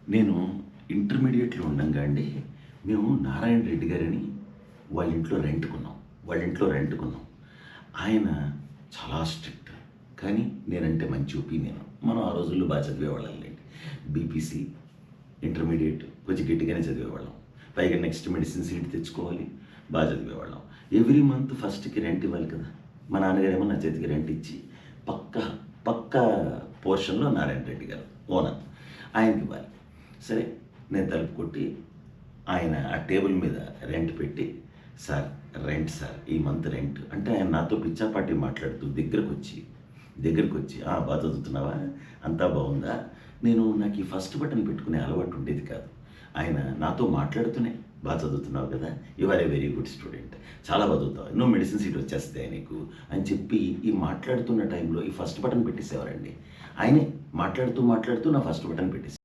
నేను ఇంటర్మీడియేట్‌లో ఉండంగా అండి, మేము నారాయణ రెడ్డి గారని వాళ్ళ ఇంట్లో రెంట్‌కున్నాం. ఆయన చాలా స్ట్రిక్ట్. కానీ నేనంటే మంచి ఒపీనియన్. మనం ఆ రోజుల్లో చదివేవాళ్ళంలెండి. బీపీసీ, ఇంటర్మీడియేట్ కొంచెం గట్టిగానే చదివేవాళ్ళం. పైగా నెక్స్ట్ మెడిసిన్ సీట్ తెచ్చుకోవాలి. చదివేవాళ్ళం. ఎవ్రీ మంత్ ఫస్ట్‌కి రెంట్ ఇవ్వాలి కదా! మా నాన్నగారేమో నా చేతికి రెంట్ ఇచ్చి పక్కా, పక్కా పోర్షన్‌లో నారాయణ రెడ్డి గారు ఓనర్. ఆయనకివ్వాలి. సరే, నేను తలుపు కొట్టి ఆయన ఆ టేబుల్ మీద రెంట్ పెట్టి, సార్ రెంట్ సార్, ఈ మంత్ రెంట్ అంటే ఆయన నాతో పిచ్చాపాటి మాట్లాడుతూ దగ్గరకొచ్చి చదువుతున్నావా? అంతా బాగుందా? నాకు ఈ ఫస్ట్ బటన్ పెట్టుకునే అలవాటు ఉండేది కాదు. ఆయన నాతో మాట్లాడుతూనే చదువుతున్నావు కదా, you are a very good student, చాలా చదువుతావు, ఎన్నో మెడిసిన్ సీట్ వచ్చేస్తాయి నీకు అని చెప్పి ఈ మాట్లాడుతున్న టైంలో ఈ ఫస్ట్ బటన్ పెట్టేసేవారండి. ఆయనే మాట్లాడుతూ నా ఫస్ట్ బటన్ పెట్టేసి